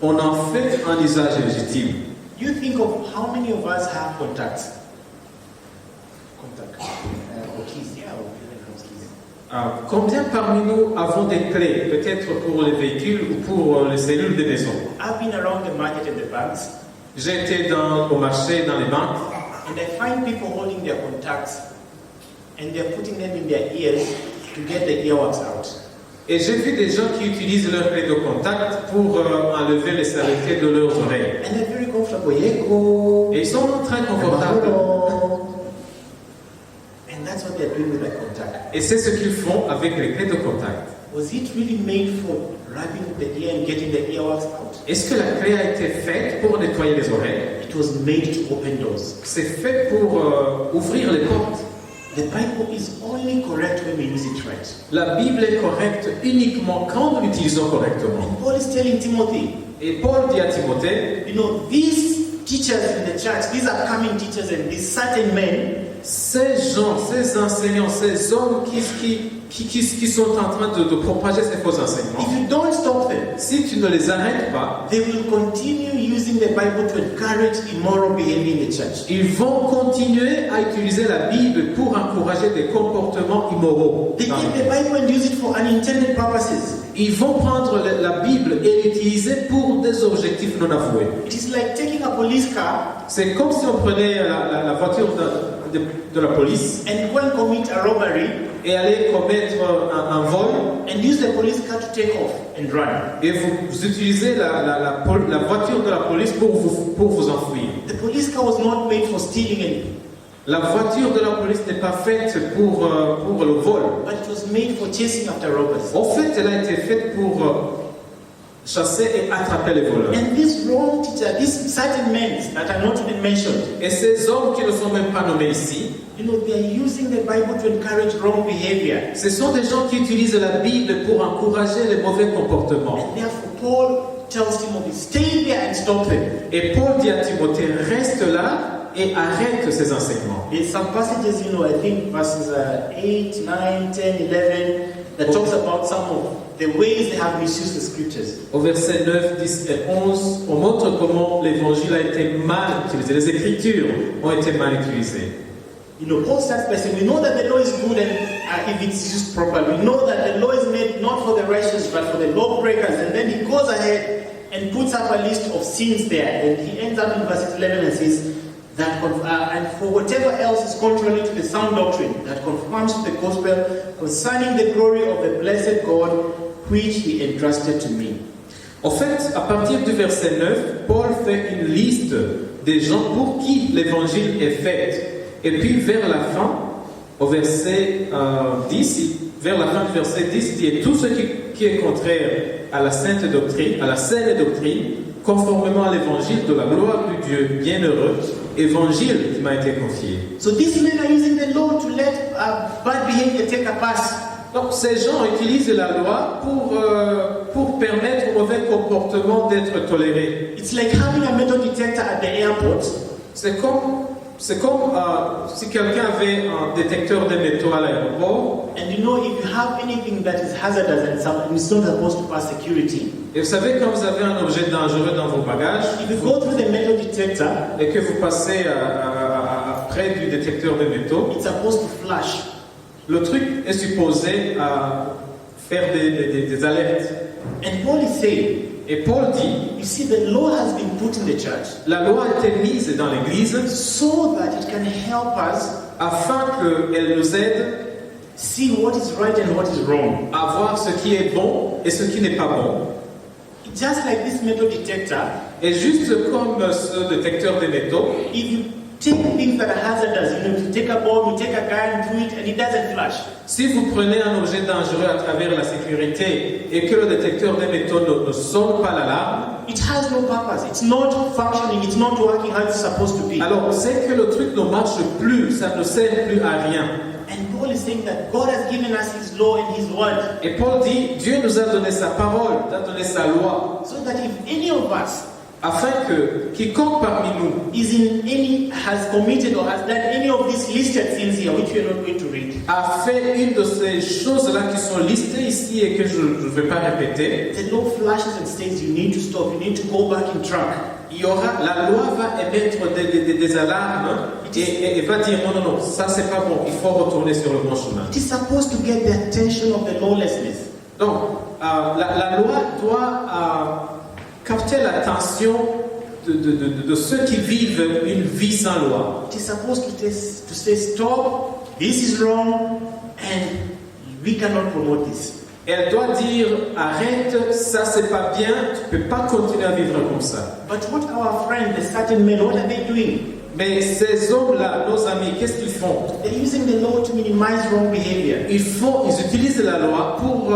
on en fait un usage légitime. You think of how many of us have contacts? Or keys, yeah, or keys. Combien parmi nous avons des clés, peut-être pour les véhicules ou pour les cellules des maisons? I've been around the market and the banks, J'ai été au marché, dans les banques, and I find people holding their contacts and they're putting them in their ears to get the earwax out. et j'ai vu des gens qui utilisent leurs clés de contact pour enlever les saletés de leurs oreilles. And they're very comfortable. Yeko. Et ils sont très confortables. And that's what they're doing with the contact. Et c'est ce qu'ils font avec les clés de contact. Was it really made for rubbing the ear and getting the earwax out? Est-ce que la clé a été faite pour nettoyer les oreilles? It was made to open doors. C'est fait pour ouvrir les portes. The Bible is only correct when we use it right. La Bible est correcte uniquement quand nous l'utilisons correctement. And Paul is telling Timothy, Et Paul dit à Timothée, you know, these teachers in the church, these upcoming teachers and these certain men, ces gens, ces enseignants, ces hommes qui sont en train de propager ces faux enseignements, if you don't stop them, si tu ne les arrêtes pas, they will continue using the Bible to encourage immoral behavior in the church. ils vont continuer à utiliser la Bible pour encourager des comportements immoraux. They take the Bible and use it for unintended purposes. Ils vont prendre la Bible et l'utiliser pour des objectifs non avoués. It is like taking a police car C'est comme si on prenait la voiture de la police and go and commit a robbery et aller commettre un vol and use the police car to take off and run. et vous utilisez la voiture de la police pour vous enfuir. The police car was not made for stealing and La voiture de la police n'est pas faite pour le vol. but it was made for chasing after robbers. En fait, elle a été faite pour chasser et attraper les voleurs. And these wrong teachers, these certain men that are not even mentioned, Et ces hommes qui ne sont même pas nommés ici, you know, they are using the Bible to encourage wrong behavior. ce sont des gens qui utilisent la Bible pour encourager les mauvais comportements. And therefore, Paul tells Timothy, stay there and stop them. Et Paul dit à Timothée, reste là et arrête ces enseignements. There's some passages, you know, I think verses 8, 9, 10, 11, that talks about some of the ways they have misused the scriptures. Au verset 9, 10 et 11, on montre comment l'évangile a été mal utilisé, les écritures ont été mal utilisées. You know, Paul starts by saying, we know that the law is good and if it's used properly. We know that the law is made not for the righteous but for the lawbreakers. And then he goes ahead and puts up a list of sins there. And he ends up in verse 11 and says, that and for whatever else is contrary to the sound doctrine that conforms to the gospel concerning the glory of the blessed God which he entrusted to me. En fait, à partir du verset 9, Paul fait une liste des gens pour qui l'évangile est fait. Et puis vers la fin, au verset 10, vers la fin du verset 10, il dit et tout ce qui est contraire à la sainte doctrine, à la saine doctrine, conformément à l'évangile de la gloire du Dieu bienheureux, évangile qui m'a été confié. So these men are using the law to let bad behavior take a pass. Donc ces gens utilisent la loi pour permettre au mauvais comportement d'être toléré. It's like having a metal detector at the airport. C'est comme si quelqu'un avait un détecteur de métaux à l'aéroport. And you know, if you have anything that is hazardous and it's not supposed to pass security. Et vous savez, quand vous avez un objet dangereux dans vos bagages, If you go through the metal detector, et que vous passez près du détecteur de métaux, it's supposed to flash. le truc est supposé faire des alertes. And Paul is saying, Et Paul dit, you see, the law has been put in the church la loi a été mise dans l'Église so that it can help us afin qu'elle nous aide see what is right and what is wrong. à voir ce qui est bon et ce qui n'est pas bon. Just like this metal detector, Et juste comme ce détecteur de métaux, if you take things that are hazardous, you know, you take a bomb, you take a gun, do it, and it doesn't flash. si vous prenez un objet dangereux à travers la sécurité et que le détecteur de métaux ne sonne pas l'alarme, It has no purpose. It's not functioning. It's not working how it's supposed to be. alors c'est que le truc ne marche plus, ça ne sert plus à rien. And Paul is saying that God has given us His law and His word, Et Paul dit, Dieu nous a donné sa parole, nous a donné sa loi, so that if any of us afin que quiconque parmi nous has committed or has done any of these listed sins here, which we are not going to read, a fait une de ces choses-là qui sont listées ici et que je ne vais pas répéter, the law flashes and says you need to stop, you need to go back in track. la loi va émettre des alarmes et va dire non, ça c'est pas bon, il faut retourner sur le bon chemin. It is supposed to get the attention of the lawlessness. Donc, la loi doit capter l'attention de ceux qui vivent une vie sans loi. It is supposed to say stop, this is wrong, and we cannot promote this. Elle doit dire arrête, ça c'est pas bien, tu peux pas continuer à vivre comme ça. But what our friends, the certain men, what are they doing? Mais ces hommes-là, nos amis, qu'est-ce qu'ils font? They're using the law to minimize wrong behavior. Ils utilisent la loi pour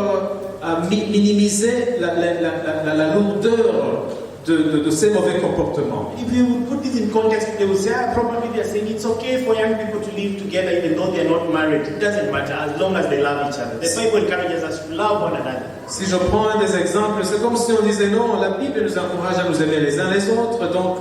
minimiser la lourdeur de ces mauvais comportements. If you would put this in context, they would say, probably they are saying it's okay for young people to live together even though they are not married. It doesn't matter as long as they love each other. The Bible encourages us to love one another. Si je prends un des exemples, c'est comme si on disait non, la Bible nous encourage à nous aimer les uns les autres, donc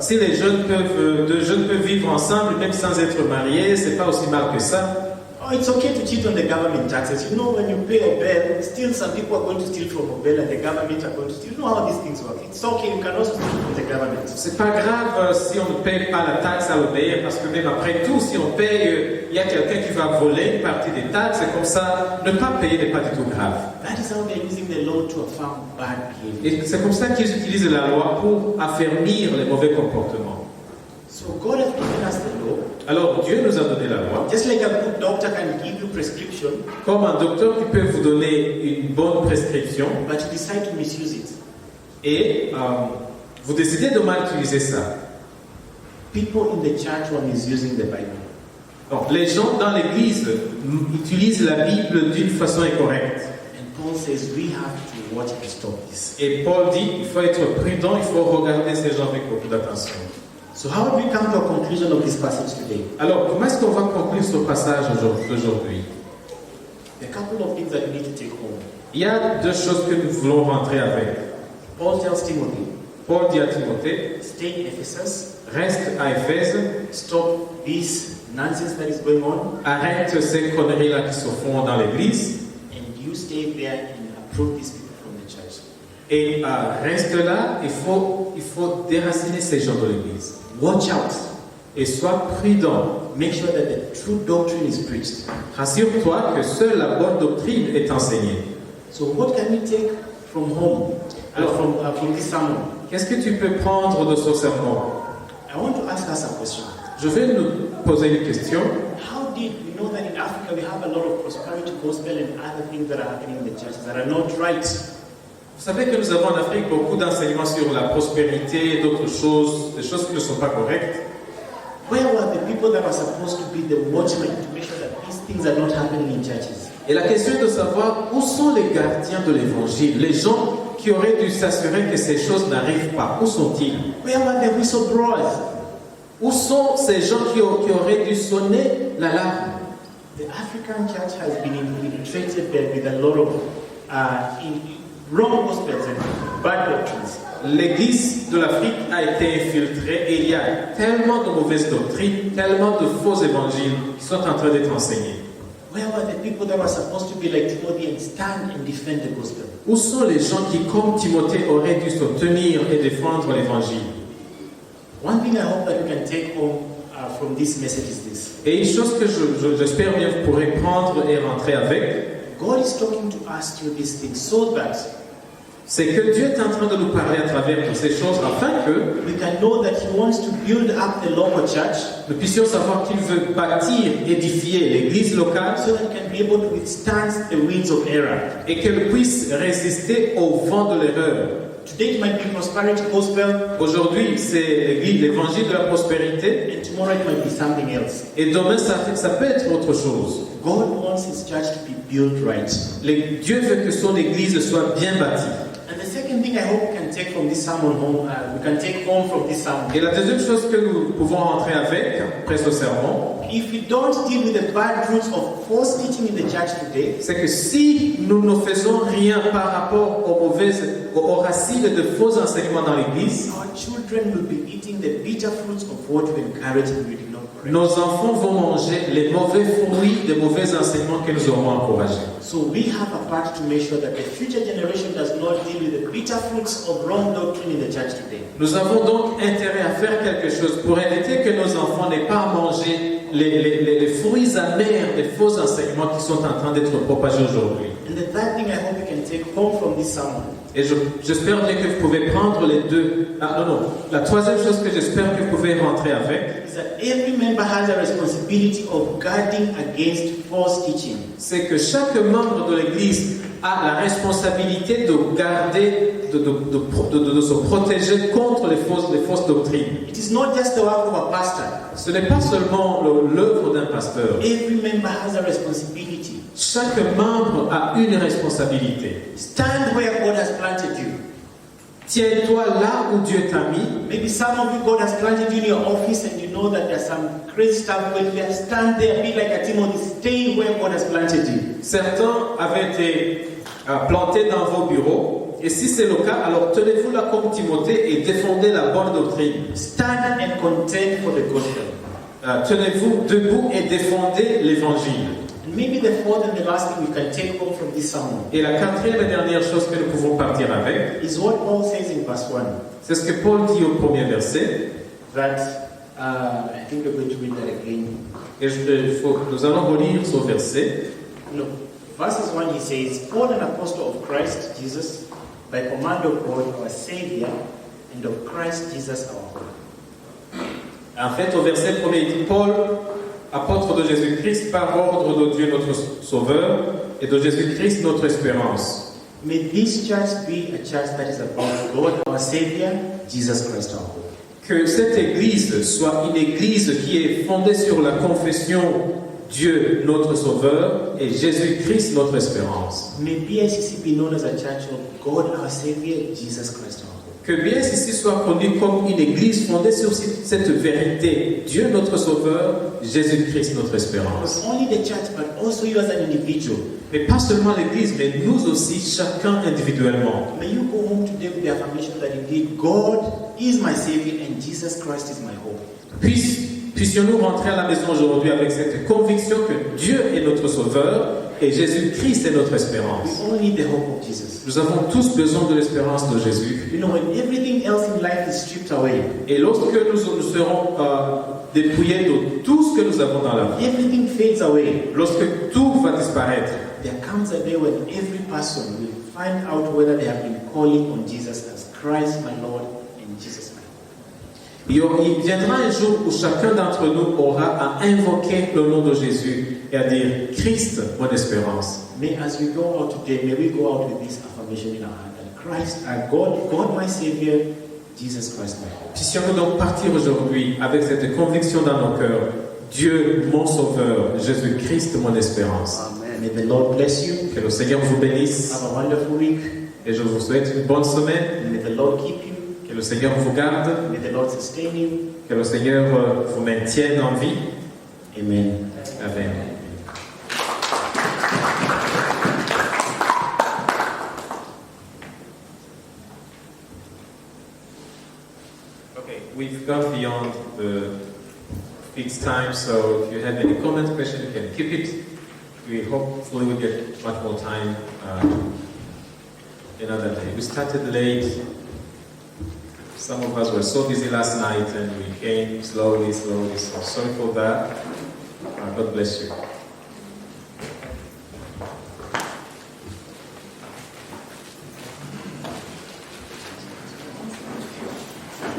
si deux jeunes peuvent vivre ensemble même sans être mariés, c'est pas aussi mal que ça. Oh, it's okay to cheat on the government taxes. You know, when you pay a bill, still some people are going to steal from a bill and the government are going to steal. You know how these things work. It's okay, you can also steal from the government. C'est pas grave si on ne paye pas la taxe à obéir, parce que même après tout, si on paye, il y a quelqu'un qui va voler une partie des taxes, et comme ça, ne pas payer n'est pas du tout grave. That is how they're using the law to affirm bad behavior. Et c'est comme ça qu'ils utilisent la loi pour affermir les mauvais comportements. So God has given us the law. Alors Dieu nous a donné la loi. Just like a good doctor can give you prescription, Comme un docteur qui peut vous donner une bonne prescription but you decide to misuse it. et vous décidez de mal utiliser ça. People in the church were misusing the Bible. Donc, les gens dans l'église utilisent la Bible d'une façon incorrecte. And Paul says we have to watch and stop this. Et Paul dit il faut être prudent, il faut regarder ces gens avec beaucoup d'attention. So how do we come to a conclusion of this passage today? Alors, comment est-ce qu'on va conclure ce passage d'aujourd'hui? A couple of things that we need to take home. Il y a deux choses que nous voulons rentrer avec. Paul tells Timothy, Paul dit à Timothée, stay in Ephesus, reste à Éphèse, stop this nonsense that is going on, arrête ces conneries-là qui se font dans l'église and you stay there and approve these people from the church. et reste là, il faut déraciner ces gens de l'église. Watch out. Et sois prudent. Make sure that the true doctrine is preached. Rassure-toi que seule la bonne doctrine est enseignée. So what can we take from home? From this sermon? Qu'est-ce que tu peux prendre de ce sermon? I want to ask us a question. Je vais nous poser une question. How did we know that in Africa we have a lot of prosperity gospel and other things that are happening in the churches that are not right? Vous savez que nous avons en Afrique beaucoup d'enseignements sur la prospérité, d'autres choses, des choses qui ne sont pas correctes. Where were the people that are supposed to be the watchmen to make sure that these things are not happening in churches? Et la question est de savoir où sont les gardiens de l'évangile, les gens qui auraient dû s'assurer que ces choses n'arrivent pas. Où sont-ils? Where were the whistleblowers? Où sont ces gens qui auraient dû sonner l'alarme? The African church has been infiltrated with a lot of wrong gospels and bad doctrines. L'église de l'Afrique a été infiltrée et il y a tellement de mauvaises doctrines, tellement de faux évangiles qui sont en train d'être enseignés. Where were the people that were supposed to be like Timothy and stand and defend the gospel? Où sont les gens qui, comme Timothée, auraient dû se tenir et défendre l'évangile? One thing I hope that we can take home from this message is this. Et une chose que j'espère bien vous pourrez prendre et rentrer avec, God is talking to us through these things so that c'est que Dieu est en train de nous parler à travers toutes ces choses afin que we can know that He wants to build up the local church nous puissions savoir qu'il veut bâtir, édifier l'église locale so that it can be able to withstand the winds of error. et qu'elle puisse résister au vent de l'erreur. Today it might be prosperity gospel, Aujourd'hui, c'est l'évangile de la prospérité and tomorrow it might be something else. et demain, ça peut être autre chose. God wants His church to be built right. Dieu veut que son église soit bien bâtie. And the second thing I hope we can take from this sermon home, we can take home from this sermon. Et la deuxième chose que nous pouvons rentrer avec, après ce sermon, If we don't deal with the bad roots of false teaching in the church today, c'est que si nous ne faisons rien par rapport aux racines de faux enseignements dans l'église, our children will be eating the bitter fruits of what we encourage and we did not correct. nos enfants vont manger les mauvais fruits des mauvais enseignements que nous aurons encouragés. So we have a part to make sure that the future generation does not deal with the bitter fruits of wrong doctrine in the church today. Nous avons donc intérêt à faire quelque chose pour éviter que nos enfants n'aient pas à manger les fruits amers des faux enseignements qui sont en train d'être propagés aujourd'hui. And the third thing I hope you can take home from this sermon Et j'espère bien que vous pouvez prendre les deux. La troisième chose que j'espère que vous pouvez rentrer avec, is that every member has a responsibility of guarding against false teaching. c'est que chaque membre de l'Église a la responsabilité de garder, de se protéger contre les fausses doctrines. It is not just the work of a pastor. Ce n'est pas seulement l'œuvre d'un pasteur. Every member has a responsibility. Chaque membre a une responsabilité. Stand where God has planted you. Tiens-toi là où Dieu t'a mis. Maybe some of you, God has planted you in your office and you know that there's some crazy stuff going there. Stand there, be like a Timothy, stay where God has planted you. Certains avaient été plantés dans vos bureaux. Et si c'est le cas, alors tenez-vous là comme Timothée et défendez la bonne doctrine. Stand and contend for the gospel. Tenez-vous debout et défendez l'évangile. And maybe the fourth and the last thing we can take home from this sermon Et la quatrième et dernière chose que nous pouvons partir avec, is what Paul says in verse 1. c'est ce que Paul dit au premier verset. That, I think we're going to read that again. Et nous allons relire ce verset. No. Verses 1 he says, Paul, an apostle of Christ Jesus, by command of God our Savior, and of Christ Jesus our Lord. En fait, au verset 1er, il dit Paul, apôtre de Jésus-Christ, par ordre de Dieu notre Sauveur et de Jésus-Christ notre espérance. May this church be a church that is about God our Savior, Jesus Christ our hope. Que cette église soit une église qui est fondée sur la confession Dieu notre Sauveur et Jésus-Christ notre espérance. May BICC be known as a church of God our Savior, Jesus Christ our hope. Que BICC soit connu comme une église fondée sur cette vérité Dieu notre Sauveur, Jésus-Christ notre espérance. Not only the church, but also you as an individual. Mais pas seulement l'église, mais nous aussi, chacun individuellement. May you go home today with the affirmation that indeed God is my Savior and Jesus Christ is my hope. Puissions-nous rentrer à la maison aujourd'hui avec cette conviction que Dieu est notre Sauveur et Jésus-Christ est notre espérance. We all need the hope of Jesus. Nous avons tous besoin de l'espérance de Jésus. You know, when everything else in life is stripped away, Et lorsque nous serons dépouillés de tout ce que nous avons dans la vie, everything fades away, lorsque tout va disparaître, there comes a day when every person will find out whether they have been calling on Jesus as Christ my Lord and Jesus my hope. il viendra un jour où chacun d'entre nous aura à invoquer le nom de Jésus et à dire Christ, mon espérance. May as we go out today, may we go out with this affirmation in our heart that Christ, our God my Savior, Jesus Christ my hope. Puissions-nous donc partir aujourd'hui avec cette conviction dans nos cœurs, Dieu, mon Sauveur, Jésus-Christ, mon espérance. Amen. May the Lord bless you. Que le Seigneur vous bénisse Have a wonderful week. et je vous souhaite une bonne semaine. May the Lord keep you. Que le Seigneur vous garde, May the Lord sustain you. que le Seigneur vous maintienne en vie. Amen. Amen. Okay, we've gone beyond the fixed time, so if you have any comment, question, you can keep it. We hopefully will get much more time another day. We started late. Some of us were so busy last night and we came slowly, so sorry for that. God bless you.